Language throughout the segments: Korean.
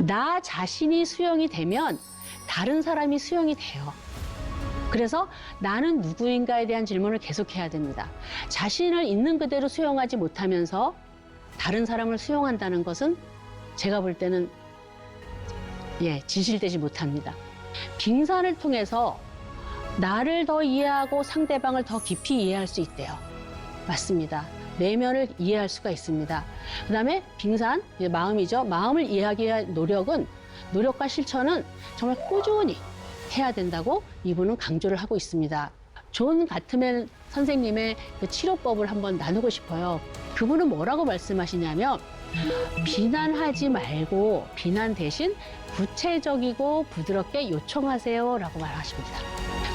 나 자신이 수용이 되면 다른 사람이 수용이 돼요. 그래서 나는 누구인가에 대한 질문을 계속해야 됩니다. 자신을 있는 그대로 수용하지 못하면서 다른 사람을 수용한다는 것은 제가 볼 때는 진실되지 못합니다. 빙산을 통해서 나를 더 이해하고 상대방을 더 깊이 이해할 수 있대요. 맞습니다. 내면을 이해할 수가 있습니다. 그다음에 빙산, 마음이죠. 마음을 이해하기 위한 노력과 실천은 정말 꾸준히 해야 된다고 이분은 강조를 하고 있습니다. 존 가트맨 선생님의 그 치료법을 한번 나누고 싶어요. 그분은 뭐라고 말씀하시냐면 비난하지 말고 비난 대신 구체적이고 부드럽게 요청하세요라고 말하십니다.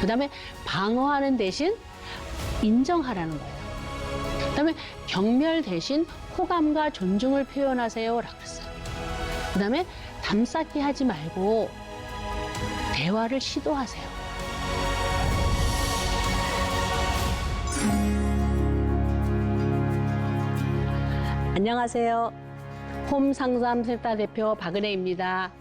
그다음에 방어하는 대신 인정하라는 거예요. 그다음에 경멸 대신 호감과 존중을 표현하세요라고 했어요. 그다음에 담쌓기 하지 말고 대화를 시도하세요. 안녕하세요. 홈상담센터 대표 박은혜입니다.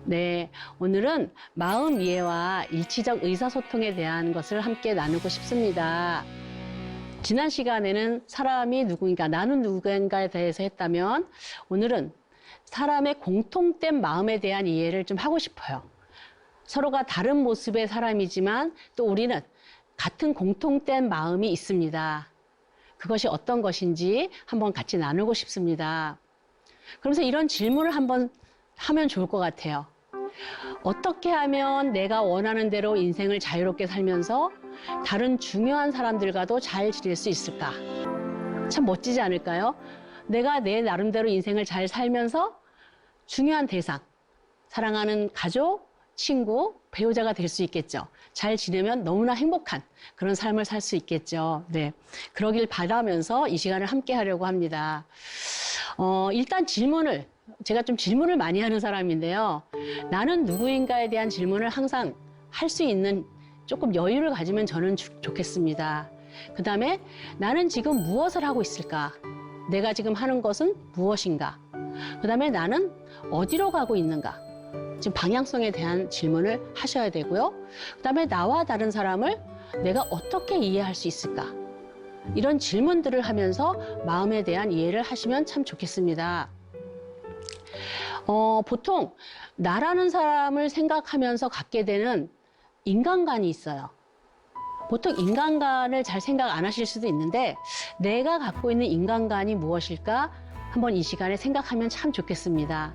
네, 오늘은 마음 이해와 일치적 의사소통에 대한 것을 함께 나누고 싶습니다. 지난 시간에는 사람이 누구인가, 나는 누구인가에 대해서 했다면 오늘은 사람의 공통된 마음에 대한 이해를 좀 하고 싶어요. 서로가 다른 모습의 사람이지만 또 우리는 같은 공통된 마음이 있습니다. 그것이 어떤 것인지 한번 같이 나누고 싶습니다. 그러면서 이런 질문을 한번 하면 좋을 것 같아요. 어떻게 하면 내가 원하는 대로 인생을 자유롭게 살면서 다른 중요한 사람들과도 잘 지낼 수 있을까? 참 멋지지 않을까요? 내가 내 나름대로 인생을 잘 살면서 중요한 대상, 사랑하는 가족, 친구, 배우자가 될 수 있겠죠. 잘 지내면 너무나 행복한 그런 삶을 살 수 있겠죠. 네, 그러길 바라면서 이 시간을 함께 하려고 합니다. 일단 제가 좀 질문을 많이 하는 사람인데요. 나는 누구인가에 대한 질문을 항상 할 수 있는 조금 여유를 가지면 저는 좋겠습니다. 그 다음에 나는 지금 무엇을 하고 있을까? 내가 지금 하는 것은 무엇인가? 그 다음에 나는 어디로 가고 있는가? 지금 방향성에 대한 질문을 하셔야 되고요. 그 다음에 나와 다른 사람을 내가 어떻게 이해할 수 있을까? 이런 질문들을 하면서 마음에 대한 이해를 하시면 참 좋겠습니다. 보통 나라는 사람을 생각하면서 갖게 되는 인간관이 있어요. 보통 인간관을 잘 생각 안 하실 수도 있는데 내가 갖고 있는 인간관이 무엇일까? 한번 이 시간에 생각하면 참 좋겠습니다.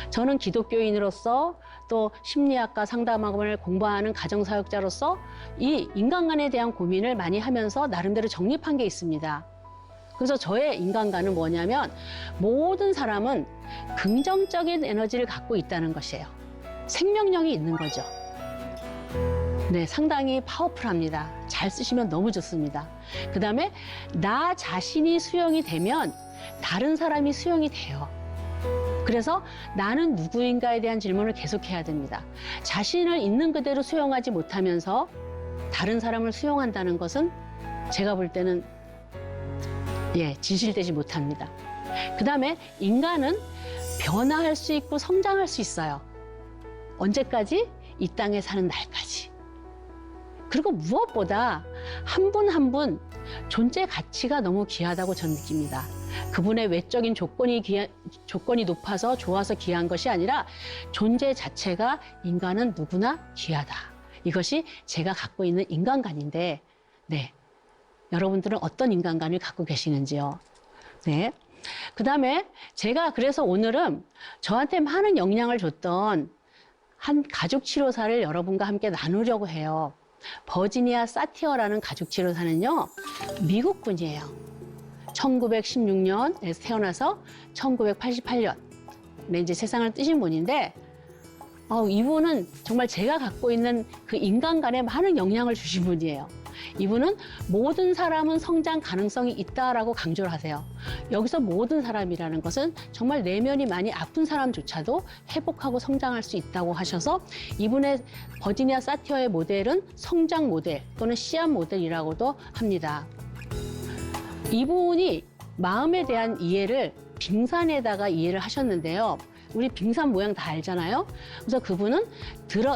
저는 기독교인으로서 또 심리학과 상담학원을 공부하는 가정사역자로서 이 인간관에 대한 고민을 많이 하면서 나름대로 정립한 게 있습니다. 그래서 저의 인간관은 뭐냐면 모든 사람은 긍정적인 에너지를 갖고 있다는 것이에요. 생명력이 있는 거죠. 네, 상당히 파워풀합니다. 잘 쓰시면 너무 좋습니다. 그 다음에 나 자신이 수용이 되면 다른 사람이 수용이 돼요. 그래서 나는 누구인가에 대한 질문을 계속해야 됩니다. 자신을 있는 그대로 수용하지 못하면서 다른 사람을 수용한다는 것은 제가 볼 때는 진실되지 못합니다. 그 다음에 인간은 변화할 수 있고 성장할 수 있어요. 언제까지? 이 땅에 사는 날까지. 그리고 무엇보다 한 분 한 분 존재 가치가 너무 귀하다고 저는 느낍니다. 그분의 외적인 조건이 높아서 좋아서 귀한 것이 아니라 존재 자체가 인간은 누구나 귀하다. 이것이 제가 갖고 있는 인간관인데, 네. 여러분들은 어떤 인간관을 갖고 계시는지요? 네. 그 다음에 제가 그래서 오늘은 저한테 많은 영향을 줬던 한 가족치료사를 여러분과 함께 나누려고 해요. 버지니아 사티어라는 가족치료사는요, 미국 분이에요. 1916년에 태어나서 1988년에 이제 세상을 뜨신 분인데, 이분은 정말 제가 갖고 있는 그 인간관에 많은 영향을 주신 분이에요. 이분은 모든 사람은 성장 가능성이 있다라고 강조를 하세요. 여기서 모든 사람이라는 것은 정말 내면이 많이 아픈 사람조차도 회복하고 성장할 수 있다고 하셔서 이분의 버지니아 사티어의 모델은 성장 모델 또는 씨앗 모델이라고도 합니다. 이분이 마음에 대한 이해를 빙산에다가 이해를 하셨는데요. 우리 빙산 모양 다 알잖아요. 그래서 그분은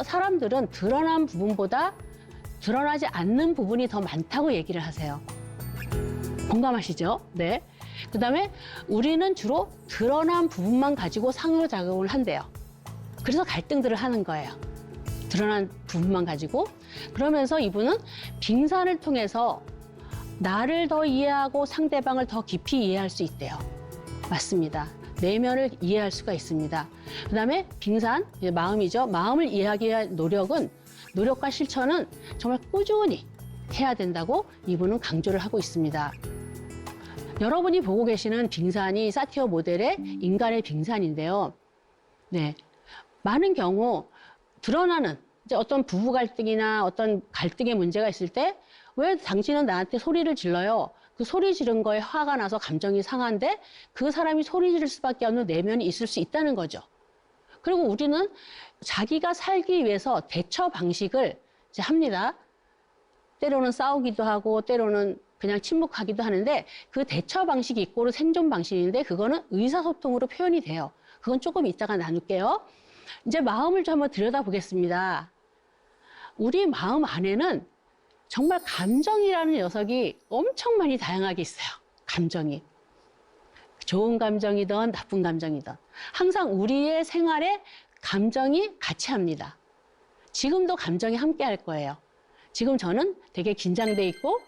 사람들은 드러난 부분보다 드러나지 않는 부분이 더 많다고 얘기를 하세요. 공감하시죠? 네. 그다음에 우리는 주로 드러난 부분만 가지고 상호작용을 한대요. 그래서 갈등들을 하는 거예요. 드러난 부분만 가지고. 그러면서 이분은 빙산을 통해서 나를 더 이해하고 상대방을 더 깊이 이해할 수 있대요. 맞습니다. 내면을 이해할 수가 있습니다. 그다음에 빙산, 마음이죠. 마음을 이해하기 위한 노력과 실천은 정말 꾸준히 해야 된다고 이분은 강조를 하고 있습니다. 여러분이 보고 계시는 빙산이 사티어 모델의 인간의 빙산인데요. 네, 많은 경우 드러나는 이제 어떤 부부 갈등이나 어떤 갈등의 문제가 있을 때 왜 당신은 나한테 소리를 질러요? 그 소리 지른 거에 화가 나서 감정이 상한데 그 사람이 소리 지를 수밖에 없는 내면이 있을 수 있다는 거죠. 그리고 우리는 자기가 살기 위해서 대처 방식을 이제 합니다. 때로는 싸우기도 하고 때로는 그냥 침묵하기도 하는데 그 대처 방식이 이꼬르 생존 방식인데 그거는 의사소통으로 표현이 돼요. 그건 조금 이따가 나눌게요. 이제 마음을 좀 한번 들여다보겠습니다. 우리 마음 안에는 정말 감정이라는 녀석이 엄청 많이 다양하게 있어요. 감정이. 좋은 감정이든 나쁜 감정이든. 항상 우리의 생활에 감정이 같이 합니다. 지금도 감정이 함께 할 거예요. 지금 저는 되게 긴장돼 있고,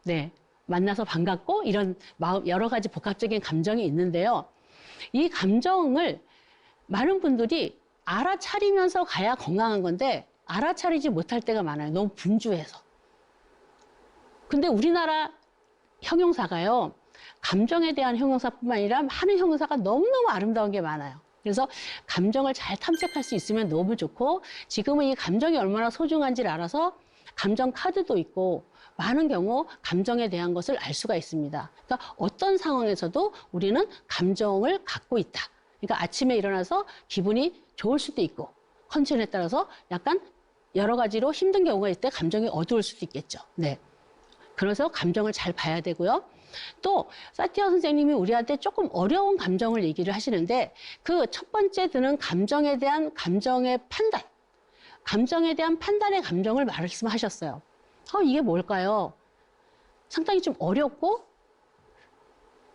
네, 만나서 반갑고 이런 마음, 여러 가지 복합적인 감정이 있는데요. 이 감정을 많은 분들이 알아차리면서 가야 건강한 건데 알아차리지 못할 때가 많아요. 너무 분주해서. 근데 우리나라 형용사가요. 감정에 대한 형용사뿐만 아니라 하는 형용사가 너무너무 아름다운 게 많아요. 그래서 감정을 잘 탐색할 수 있으면 너무 좋고 지금은 이 감정이 얼마나 소중한지를 알아서 감정 카드도 있고 많은 경우 감정에 대한 것을 알 수가 있습니다. 그러니까 어떤 상황에서도 우리는 감정을 갖고 있다. 그러니까 아침에 일어나서 기분이 좋을 수도 있고 컨디션에 따라서 약간 여러 가지로 힘든 경우가 있을 때 감정이 어두울 수도 있겠죠. 네. 그래서 감정을 잘 봐야 되고요. 또 사티어 선생님이 우리한테 조금 어려운 감정을 얘기를 하시는데 그 첫 번째 드는 감정에 대한 감정의 판단, 감정에 대한 판단의 감정을 말씀하셨어요. 이게 뭘까요? 상당히 좀 어렵고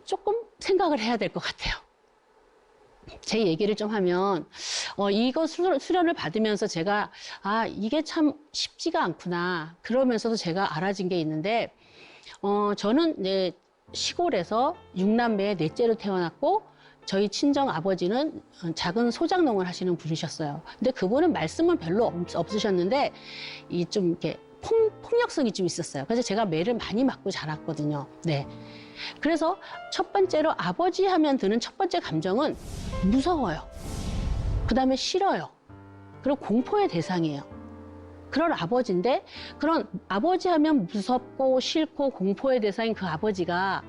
조금 생각을 해야 될 것 같아요. 제 얘기를 좀 하면 이거 수련을 받으면서 제가 이게 참 쉽지가 않구나 그러면서도 제가 알아진 게 있는데 저는 이제 시골에서 6남매의 넷째로 태어났고 저희 친정 아버지는 작은 소작농을 하시는 분이셨어요. 근데 그분은 말씀은 별로 없으셨는데 이 좀 이렇게 폭력성이 좀 있었어요. 그래서 제가 매를 많이 맞고 자랐거든요. 네. 그래서 첫 번째로 아버지 하면 드는 첫 번째 감정은 무서워요. 그다음에 싫어요. 그리고 공포의 대상이에요. 그런 아버지인데 그런 아버지 하면 무섭고 싫고 공포의 대상인 그 아버지가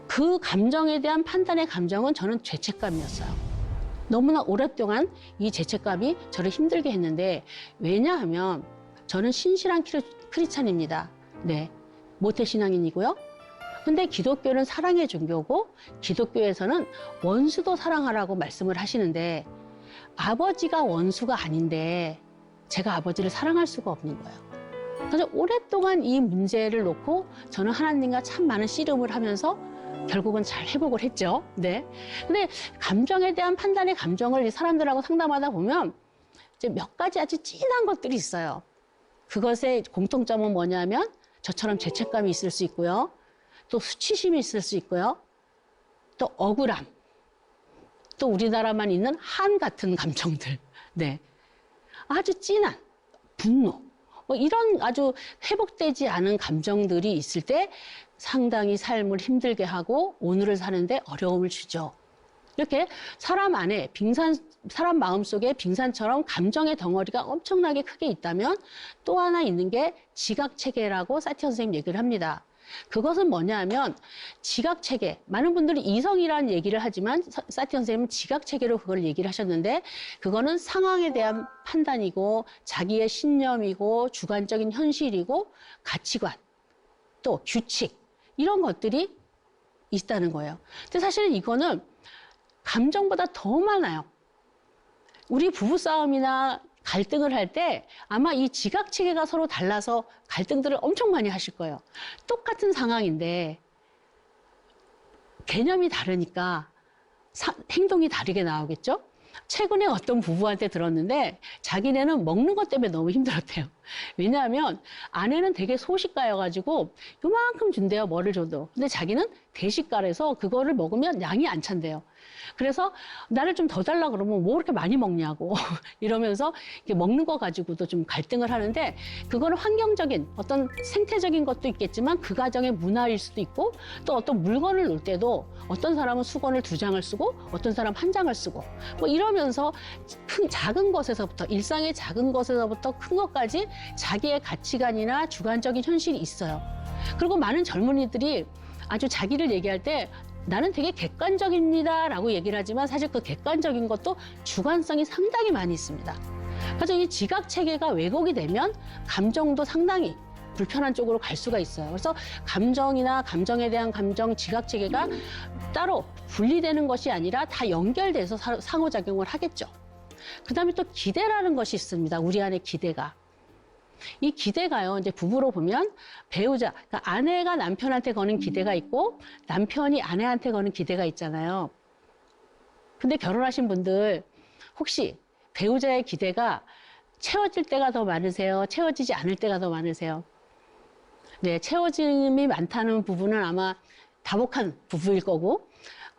그 감정에 대한 판단의 감정은 저는 죄책감이었어요. 너무나 오랫동안 이 죄책감이 저를 힘들게 했는데 왜냐하면 저는 신실한 크리스찬입니다. 네, 모태신앙인이고요. 근데 기독교는 사랑의 종교고 기독교에서는 원수도 사랑하라고 말씀을 하시는데 아버지가 원수가 아닌데 제가 아버지를 사랑할 수가 없는 거예요. 그래서 오랫동안 이 문제를 놓고 저는 하나님과 참 많은 씨름을 하면서 결국은 잘 회복을 했죠. 네. 근데 감정에 대한 판단의 감정을 이 사람들하고 상담하다 보면 이제 몇 가지 아주 진한 것들이 있어요. 그것의 공통점은 뭐냐면 저처럼 죄책감이 있을 수 있고요. 또 수치심이 있을 수 있고요. 또 억울함. 또 우리나라만 있는 한 같은 감정들. 네. 아주 진한 분노. 이런 아주 회복되지 않은 감정들이 있을 때 상당히 삶을 힘들게 하고 오늘을 사는데 어려움을 주죠. 이렇게 사람 안에 사람 마음속에 빙산처럼 감정의 덩어리가 엄청나게 크게 있다면 또 하나 있는 게 지각체계라고 사티어 선생님 얘기를 합니다. 그것은 뭐냐 하면 지각체계, 많은 분들이 이성이라는 얘기를 하지만 사티어 선생님은 지각체계로 그걸 얘기를 하셨는데 그거는 상황에 대한 판단이고 자기의 신념이고 주관적인 현실이고 가치관, 또 규칙 이런 것들이 있다는 거예요. 근데 사실은 이거는 감정보다 더 많아요. 우리 부부싸움이나 갈등을 할 때 아마 이 지각체계가 서로 달라서 갈등들을 엄청 많이 하실 거예요. 똑같은 상황인데 개념이 다르니까 행동이 다르게 나오겠죠? 최근에 어떤 부부한테 들었는데 자기네는 먹는 것 때문에 너무 힘들었대요. 왜냐하면 아내는 되게 소식가여가지고 요만큼 준대요, 뭐를 줘도. 근데 자기는 대식가라서 그거를 먹으면 양이 안 찬대요. 그래서 나를 좀 더 달라 그러면 뭐 그렇게 많이 먹냐고 이러면서 이렇게 먹는 거 가지고도 좀 갈등을 하는데 그거는 환경적인 어떤 생태적인 것도 있겠지만 그 가정의 문화일 수도 있고 또 어떤 물건을 놓을 때도 어떤 사람은 수건을 2장을 쓰고 어떤 사람 1장을 쓰고 뭐 이러면서 작은 것에서부터 일상의 작은 것에서부터 큰 것까지 자기의 가치관이나 주관적인 현실이 있어요. 그리고 많은 젊은이들이 아주 자기를 얘기할 때 나는 되게 객관적입니다 라고 얘기를 하지만 사실 그 객관적인 것도 주관성이 상당히 많이 있습니다. 그래서 이 지각체계가 왜곡이 되면 감정도 상당히 불편한 쪽으로 갈 수가 있어요. 그래서 감정이나 감정에 대한 감정 지각체계가 따로 분리되는 것이 아니라 다 연결돼서 상호작용을 하겠죠. 그다음에 또 기대라는 것이 있습니다. 우리 안에 기대가. 이 기대가요, 이제 부부로 보면 배우자, 그러니까 아내가 남편한테 거는 기대가 있고 남편이 아내한테 거는 기대가 있잖아요. 근데 결혼하신 분들 혹시 배우자의 기대가 채워질 때가 더 많으세요? 채워지지 않을 때가 더 많으세요? 네, 채워짐이 많다는 부부는 아마 다복한 부부일 거고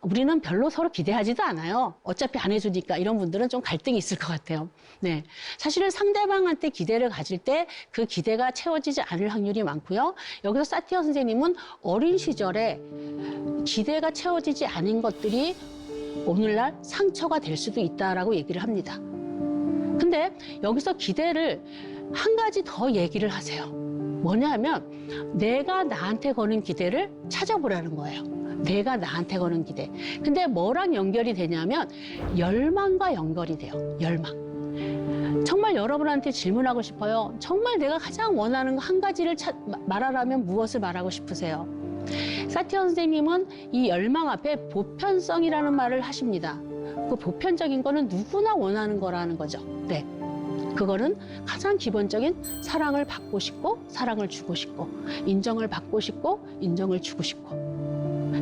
우리는 별로 서로 기대하지도 않아요. 어차피 안 해주니까 이런 분들은 좀 갈등이 있을 것 같아요. 네, 사실은 상대방한테 기대를 가질 때 그 기대가 채워지지 않을 확률이 많고요. 여기서 사티어 선생님은 어린 시절에 기대가 채워지지 않은 것들이 오늘날 상처가 될 수도 있다라고 얘기를 합니다. 근데 여기서 기대를 한 가지 더 얘기를 하세요. 뭐냐 하면 내가 나한테 거는 기대를 찾아보라는 거예요. 내가 나한테 거는 기대. 근데 뭐랑 연결이 되냐면 열망과 연결이 돼요. 열망. 정말 여러분한테 질문하고 싶어요. 정말 내가 가장 원하는 거 한 가지를 말하라면 무엇을 말하고 싶으세요? 사티어 선생님은 이 열망 앞에 보편성이라는 말을 하십니다. 그 보편적인 거는 누구나 원하는 거라는 거죠. 네. 그거는 가장 기본적인 사랑을 받고 싶고 사랑을 주고 싶고 인정을 받고 싶고 인정을 주고 싶고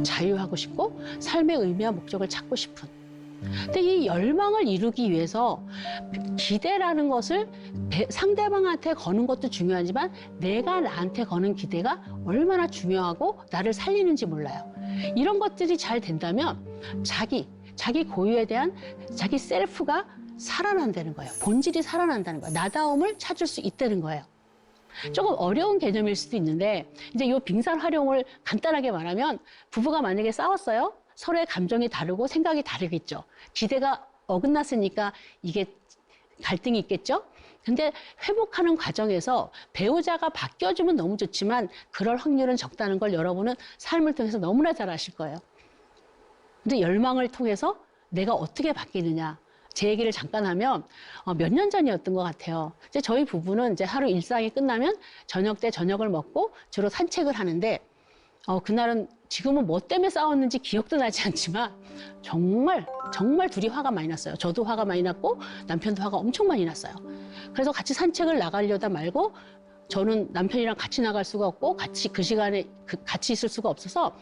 자유하고 싶고 삶의 의미와 목적을 찾고 싶은. 근데 이 열망을 이루기 위해서 기대라는 것을 상대방한테 거는 것도 중요하지만 내가 나한테 거는 기대가 얼마나 중요하고 나를 살리는지 몰라요. 이런 것들이 잘 된다면 자기 고유에 대한 자기 셀프가 살아난다는 거예요. 본질이 살아난다는 거예요. 나다움을 찾을 수 있다는 거예요. 조금 어려운 개념일 수도 있는데 이제 이 빙산 활용을 간단하게 말하면 부부가 만약에 싸웠어요. 서로의 감정이 다르고 생각이 다르겠죠. 기대가 어긋났으니까 이게 갈등이 있겠죠. 근데 회복하는 과정에서 배우자가 바뀌어주면 너무 좋지만 그럴 확률은 적다는 걸 여러분은 삶을 통해서 너무나 잘 아실 거예요. 근데 열망을 통해서 내가 어떻게 바뀌느냐. 제 얘기를 잠깐 하면 몇 년 전이었던 것 같아요. 이제 저희 부부는 이제 하루 일상이 끝나면 저녁 때 저녁을 먹고 주로 산책을 하는데 그날은 지금은 뭐 때문에 싸웠는지 기억도 나지 않지만 정말 둘이 화가 많이 났어요. 저도 화가 많이 났고 남편도 화가 엄청 많이 났어요. 그래서 같이 산책을 나가려다 말고 저는 남편이랑 같이 나갈 수가 없고 같이 그 시간에 같이 있을 수가 없어서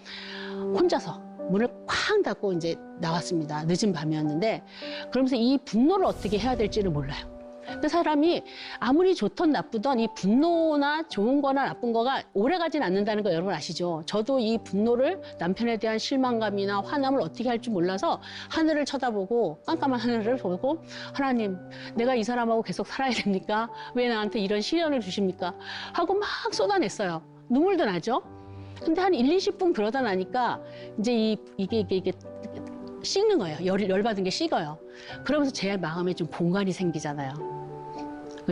혼자서 문을 쾅 닫고 이제 나왔습니다. 늦은 밤이었는데 그러면서 이 분노를 어떻게 해야 될지를 몰라요. 근데 사람이 아무리 좋든 나쁘든 이 분노나 좋은 거나 나쁜 거가 오래 가진 않는다는 거 여러분 아시죠? 저도 이 분노를 남편에 대한 실망감이나 화남을 어떻게 할지 몰라서 하늘을 쳐다보고 깜깜한 하늘을 보고 하나님 내가 이 사람하고 계속 살아야 됩니까? 왜 나한테 이런 시련을 주십니까? 하고 막 쏟아냈어요. 눈물도 나죠? 근데 한 1, 20분 그러다 나니까 이제 이게 식는 거예요. 열받은 게 식어요. 그러면서 제 마음에 좀 공간이 생기잖아요.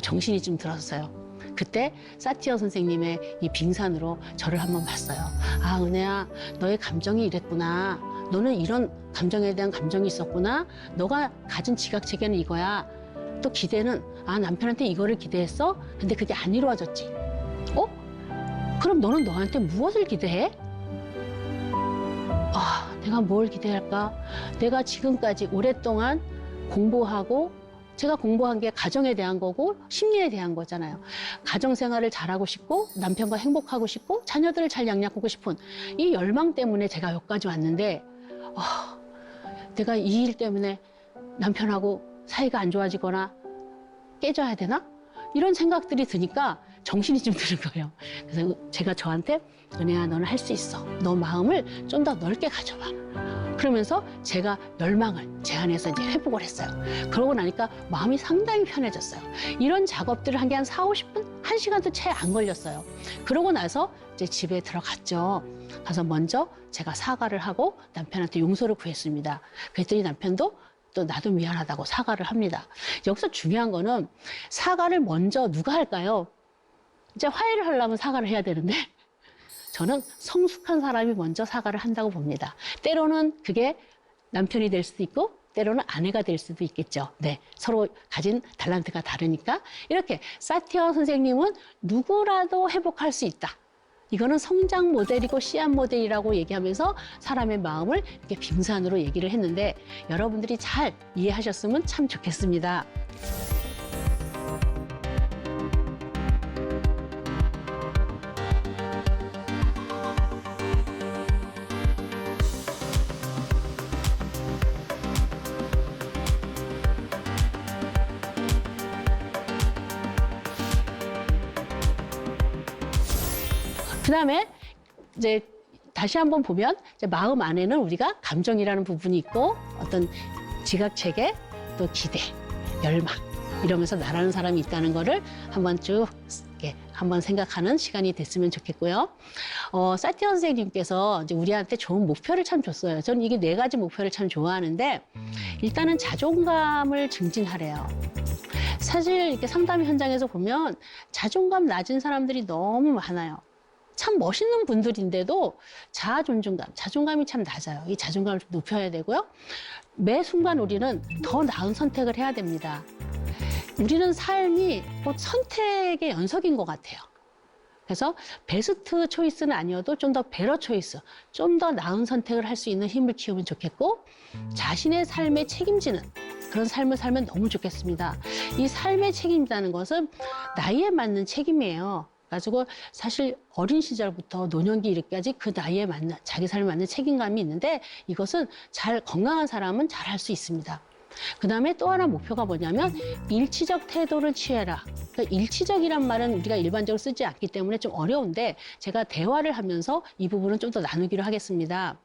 정신이 좀 들었어요. 그때 사티어 선생님의 이 빙산으로 저를 한번 봤어요. 아, 은혜야, 너의 감정이 이랬구나. 너는 이런 감정에 대한 감정이 있었구나. 너가 가진 지각체계는 이거야. 또 기대는, 아, 남편한테 이거를 기대했어? 근데 그게 안 이루어졌지. 그럼 너는 너한테 무엇을 기대해? 아, 내가 뭘 기대할까? 내가 지금까지 오랫동안 공부하고, 제가 공부한 게 가정에 대한 거고 심리에 대한 거잖아요. 가정생활을 잘하고 싶고 남편과 행복하고 싶고 자녀들을 잘 양육하고 싶은 이 열망 때문에 제가 여기까지 왔는데 내가 이 일 때문에 남편하고 사이가 안 좋아지거나 깨져야 되나? 이런 생각들이 드니까 정신이 좀 드는 거예요. 그래서 제가 저한테 은혜야, 너는 할 수 있어. 너 마음을 좀 더 넓게 가져봐. 그러면서 제가 열망을 제 안에서 이제 회복을 했어요. 그러고 나니까 마음이 상당히 편해졌어요. 이런 작업들을 한 게 한 4, 50분? 1시간도 채 안 걸렸어요. 그러고 나서 이제 집에 들어갔죠. 가서 먼저 제가 사과를 하고 남편한테 용서를 구했습니다. 그랬더니 남편도 또 나도 미안하다고 사과를 합니다. 여기서 중요한 거는 사과를 먼저 누가 할까요? 이제 화해를 하려면 사과를 해야 되는데 저는 성숙한 사람이 먼저 사과를 한다고 봅니다. 때로는 그게 남편이 될 수도 있고 때로는 아내가 될 수도 있겠죠. 네, 서로 가진 탤런트가 다르니까. 이렇게 사티어 선생님은 누구라도 회복할 수 있다. 이거는 성장 모델이고 씨앗 모델이라고 얘기하면서 사람의 마음을 이렇게 빙산으로 얘기를 했는데 여러분들이 잘 이해하셨으면 참 좋겠습니다. 그다음에 이제 다시 한번 보면 이제 마음 안에는 우리가 감정이라는 부분이 있고 어떤 지각체계, 또 기대, 열망 이러면서 나라는 사람이 있다는 거를 한번 쭉 이렇게 한번 생각하는 시간이 됐으면 좋겠고요. 사티어 선생님께서 이제 우리한테 좋은 목표를 참 줬어요. 저는 이게 4가지 목표를 참 좋아하는데 일단은 자존감을 증진하래요. 사실 이렇게 상담 현장에서 보면 자존감 낮은 사람들이 너무 많아요. 참 멋있는 분들인데도 자아 존중감, 자존감이 참 낮아요. 이 자존감을 좀 높여야 되고요. 매 순간 우리는 더 나은 선택을 해야 됩니다. 우리는 삶이 곧 선택의 연속인 것 같아요. 그래서 베스트 초이스는 아니어도 좀 더 베러 초이스, 좀 더 나은 선택을 할 수 있는 힘을 키우면 좋겠고 자신의 삶에 책임지는 그런 삶을 살면 너무 좋겠습니다. 이 삶에 책임지다는 것은 나이에 맞는 책임이에요. 가지고 사실 어린 시절부터 노년기 이르기까지 그 나이에 맞는 자기 삶에 맞는 책임감이 있는데 이것은 잘 건강한 사람은 잘 할 수 있습니다. 그다음에 또 하나 목표가 뭐냐면 일치적 태도를 취해라. 그러니까 일치적이란 말은 우리가 일반적으로 쓰지 않기 때문에 좀 어려운데 제가 대화를 하면서 이 부분은 좀 더 나누기로 하겠습니다.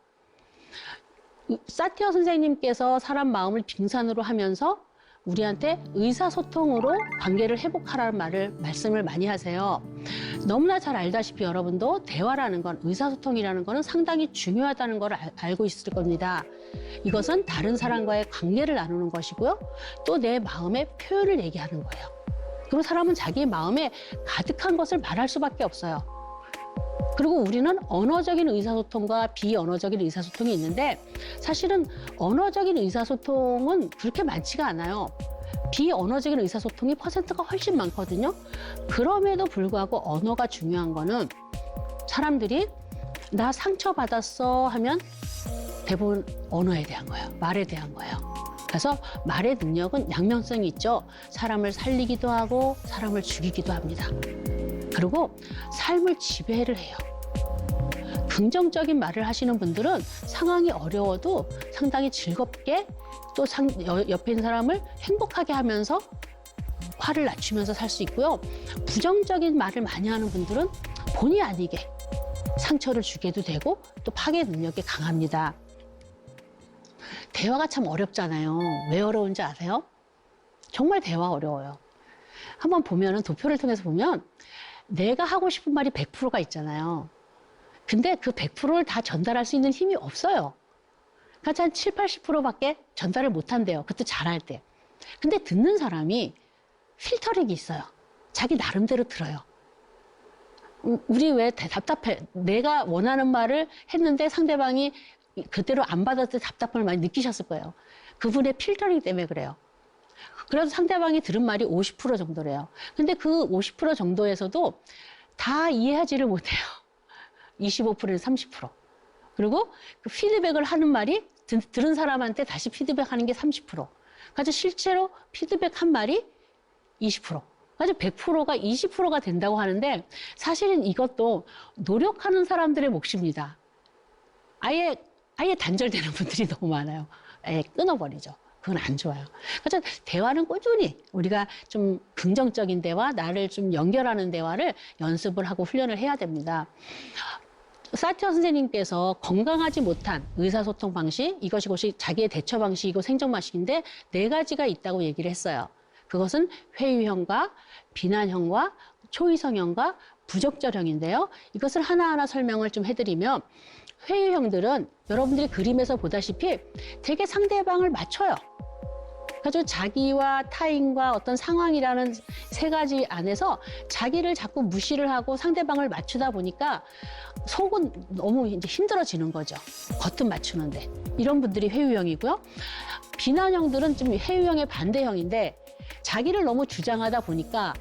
사티어 선생님께서 사람 마음을 빙산으로 하면서 우리한테 의사소통으로 관계를 회복하라는 말씀을 많이 하세요. 너무나 잘 알다시피 여러분도 대화라는 건, 의사소통이라는 거는 상당히 중요하다는 걸 알고 있을 겁니다. 이것은 다른 사람과의 관계를 나누는 것이고요. 또 내 마음의 표현을 얘기하는 거예요. 그리고 사람은 자기 마음에 가득한 것을 말할 수밖에 없어요. 그리고 우리는 언어적인 의사소통과 비언어적인 의사소통이 있는데 사실은 언어적인 의사소통은 그렇게 많지가 않아요. 비언어적인 의사소통이 퍼센트가 훨씬 많거든요. 그럼에도 불구하고 언어가 중요한 거는 사람들이 나 상처받았어 하면 대부분 언어에 대한 거예요. 말에 대한 거예요. 그래서 말의 능력은 양면성이 있죠. 사람을 살리기도 하고 사람을 죽이기도 합니다. 그리고 삶을 지배를 해요. 긍정적인 말을 하시는 분들은 상황이 어려워도 상당히 즐겁게 또 옆에 있는 사람을 행복하게 하면서 화를 낮추면서 살 수 있고요. 부정적인 말을 많이 하는 분들은 본의 아니게 상처를 주게도 되고 또 파괴 능력이 강합니다. 대화가 참 어렵잖아요. 왜 어려운지 아세요? 정말 대화 어려워요. 한번 보면은 도표를 통해서 보면 내가 하고 싶은 말이 100%가 있잖아요. 근데 그 100%를 다 전달할 수 있는 힘이 없어요. 그러니까 한 7, 80%밖에 전달을 못한대요. 그것도 잘할 때. 근데 듣는 사람이 필터링이 있어요. 자기 나름대로 들어요. 우리 왜 답답해? 내가 원하는 말을 했는데 상대방이 그대로 안 받았을 때 답답함을 많이 느끼셨을 거예요. 그분의 필터링 때문에 그래요. 그래서 상대방이 들은 말이 50% 정도래요. 근데 그 50% 정도에서도 다 이해하지를 못해요. 25%에서 30%. 그리고 그 피드백을 하는 말이 들은 사람한테 다시 피드백하는 게 30%. 그래서 실제로 피드백한 말이 20%. 그래서 100%가 20%가 된다고 하는데 사실은 이것도 노력하는 사람들의 몫입니다. 아예 단절되는 분들이 너무 많아요. 아예 끊어버리죠. 그건 안 좋아요. 그래서 대화는 꾸준히 우리가 좀 긍정적인 대화, 나를 좀 연결하는 대화를 연습을 하고 훈련을 해야 됩니다. 사티어 선생님께서 건강하지 못한 의사소통 방식, 이것이 자기의 대처 방식이고 생존 방식인데 4가지가 있다고 얘기를 했어요. 그것은 회유형과 비난형과 초이성형과 부적절형인데요. 이것을 하나하나 설명을 좀 해드리면 회유형들은 여러분들이 그림에서 보다시피 되게 상대방을 맞춰요. 그래서 자기와 타인과 어떤 상황이라는 3가지 안에서 자기를 자꾸 무시를 하고 상대방을 맞추다 보니까 속은 너무 이제 힘들어지는 거죠. 겉은 맞추는데. 이런 분들이 회유형이고요. 비난형들은 좀 회유형의 반대형인데 자기를 너무 주장하다 보니까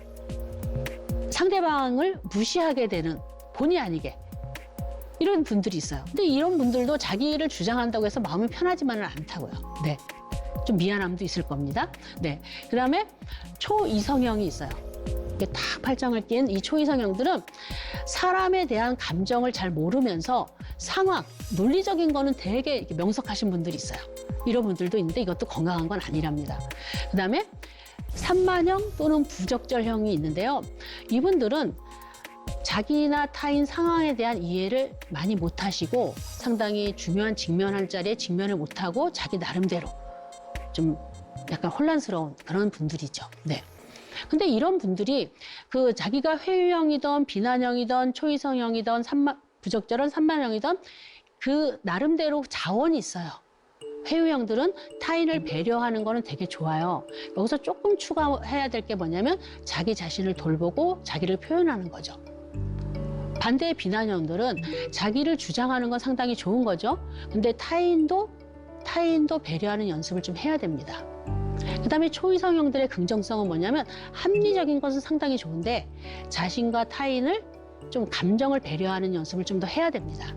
상대방을 무시하게 되는 본의 아니게 이런 분들이 있어요. 근데 이런 분들도 자기를 주장한다고 해서 마음이 편하지만은 않다고요. 네. 좀 미안함도 있을 겁니다. 네. 그 다음에 초이성형이 있어요. 이게 딱 팔짱을 낀 이 초이성형들은 사람에 대한 감정을 잘 모르면서 상황, 논리적인 거는 되게 명석하신 분들이 있어요. 이런 분들도 있는데 이것도 건강한 건 아니랍니다. 그 다음에 산만형 또는 부적절형이 있는데요. 이분들은 자기나 타인 상황에 대한 이해를 많이 못하시고 상당히 중요한 직면할 자리에 직면을 못하고 자기 나름대로 좀 약간 혼란스러운 그런 분들이죠. 네. 근데 이런 분들이 그 자기가 회유형이든 비난형이든 초이성형이든 부적절한 산만형이든 그 나름대로 자원이 있어요. 회유형들은 타인을 배려하는 거는 되게 좋아요. 여기서 조금 추가해야 될 게 뭐냐면 자기 자신을 돌보고 자기를 표현하는 거죠. 반대의 비난형들은 자기를 주장하는 건 상당히 좋은 거죠. 근데 타인도 배려하는 연습을 좀 해야 됩니다. 그다음에 초이성형들의 긍정성은 뭐냐면 합리적인 것은 상당히 좋은데 자신과 타인을 좀 감정을 배려하는 연습을 좀 더 해야 됩니다.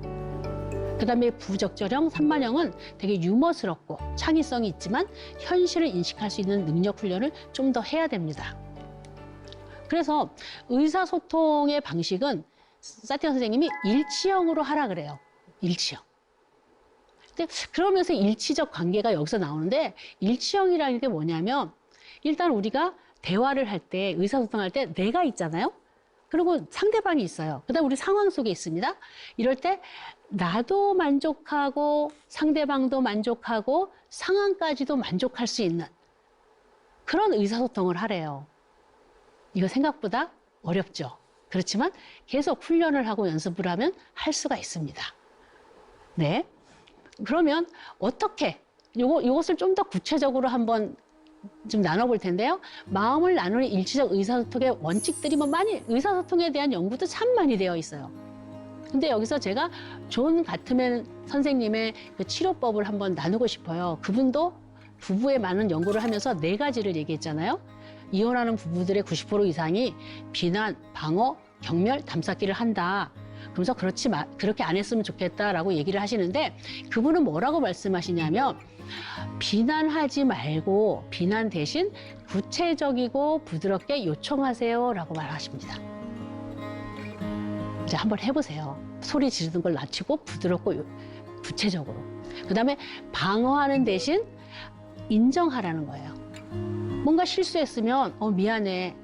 그다음에 부적절형, 산만형은 되게 유머스럽고 창의성이 있지만 현실을 인식할 수 있는 능력 훈련을 좀 더 해야 됩니다. 그래서 의사소통의 방식은 사티어 선생님이 일치형으로 하라 그래요. 일치형. 근데 그러면서 일치적 관계가 여기서 나오는데 일치형이라는 게 뭐냐면 일단 우리가 대화를 할 때 의사소통할 때 내가 있잖아요. 그리고 상대방이 있어요. 그다음 우리 상황 속에 있습니다. 이럴 때 나도 만족하고 상대방도 만족하고 상황까지도 만족할 수 있는 그런 의사소통을 하래요. 이거 생각보다 어렵죠. 그렇지만 계속 훈련을 하고 연습을 하면 할 수가 있습니다. 네. 그러면 어떻게 요것을 좀 더 구체적으로 한번 좀 나눠볼 텐데요. 마음을 나누는 일치적 의사소통의 원칙들이 많이 의사소통에 대한 연구도 참 많이 되어 있어요. 근데 여기서 제가 존 가트맨 선생님의 그 치료법을 한번 나누고 싶어요. 그분도 부부에 많은 연구를 하면서 4가지를 얘기했잖아요. 이혼하는 부부들의 90% 이상이 비난, 방어, 경멸, 담쌓기를 한다. 그러면서 그렇게 안 했으면 좋겠다라고 얘기를 하시는데 그분은 뭐라고 말씀하시냐면 비난하지 말고 비난 대신 구체적이고 부드럽게 요청하세요라고 말하십니다. 이제 한번 해보세요. 소리 지르는 걸 낮추고 부드럽고 구체적으로. 그다음에 방어하는 대신 인정하라는 거예요. 뭔가 실수했으면 미안해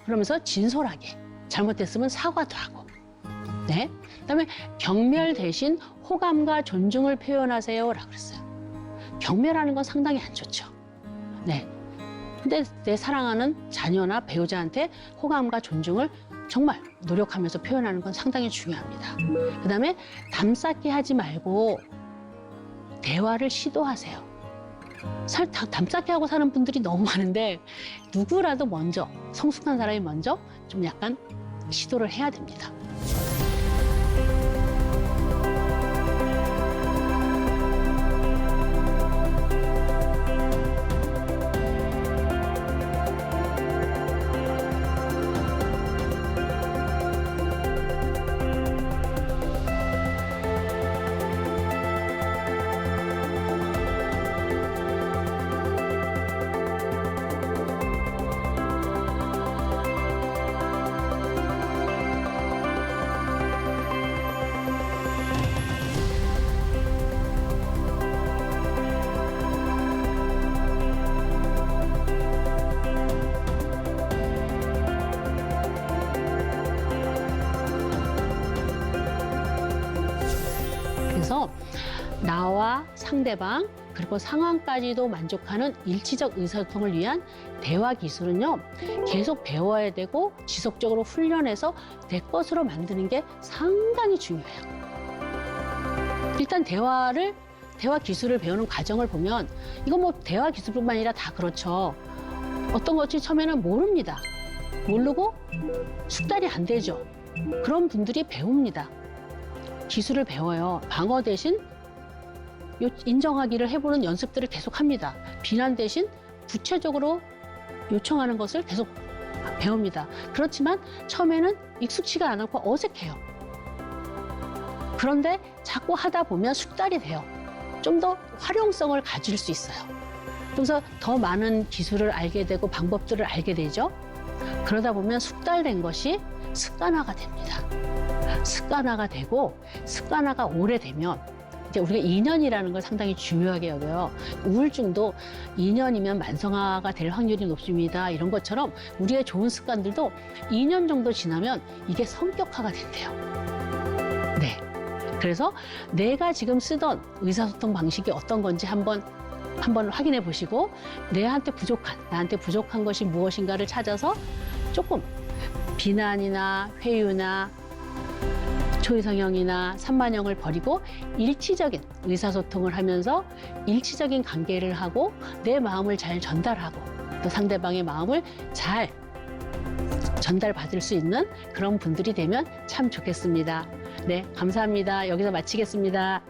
그러면서 진솔하게 잘못됐으면 사과도 하고. 네. 그다음에 경멸 대신 호감과 존중을 표현하세요라고 그랬어요. 경멸하는 건 상당히 안 좋죠. 네. 근데 내 사랑하는 자녀나 배우자한테 호감과 존중을 정말 노력하면서 표현하는 건 상당히 중요합니다. 그다음에 담쌓기 하지 말고 대화를 시도하세요. 담쌓게 하고 사는 분들이 너무 많은데 누구라도 먼저, 성숙한 사람이 먼저 좀 약간 시도를 해야 됩니다. 그래서 나와 상대방 그리고 상황까지도 만족하는 일치적 의사소통을 위한 대화 기술은요, 계속 배워야 되고 지속적으로 훈련해서 내 것으로 만드는 게 상당히 중요해요. 일단 대화 기술을 배우는 과정을 보면 이건 뭐 대화 기술뿐만 아니라 다 그렇죠. 어떤 것이 처음에는 모릅니다. 모르고 숙달이 안 되죠. 그런 분들이 배웁니다. 기술을 배워요. 방어 대신 인정하기를 해보는 연습들을 계속 합니다. 비난 대신 구체적으로 요청하는 것을 계속 배웁니다. 그렇지만 처음에는 익숙치가 않고 어색해요. 그런데 자꾸 하다 보면 숙달이 돼요. 좀 더 활용성을 가질 수 있어요. 그래서 더 많은 기술을 알게 되고 방법들을 알게 되죠. 그러다 보면 숙달된 것이 습관화가 됩니다. 습관화가 되고 습관화가 오래되면 이제 우리가 2년이라는 걸 상당히 중요하게 여겨요. 우울증도 2년이면 만성화가 될 확률이 높습니다. 이런 것처럼 우리의 좋은 습관들도 2년 정도 지나면 이게 성격화가 된대요. 네. 그래서 내가 지금 쓰던 의사소통 방식이 어떤 건지 한번 확인해 보시고 나한테 부족한 것이 무엇인가를 찾아서 조금 비난이나 회유나 초이성형이나 산만형을 버리고 일치적인 의사소통을 하면서 일치적인 관계를 하고 내 마음을 잘 전달하고 또 상대방의 마음을 잘 전달받을 수 있는 그런 분들이 되면 참 좋겠습니다. 네, 감사합니다. 여기서 마치겠습니다.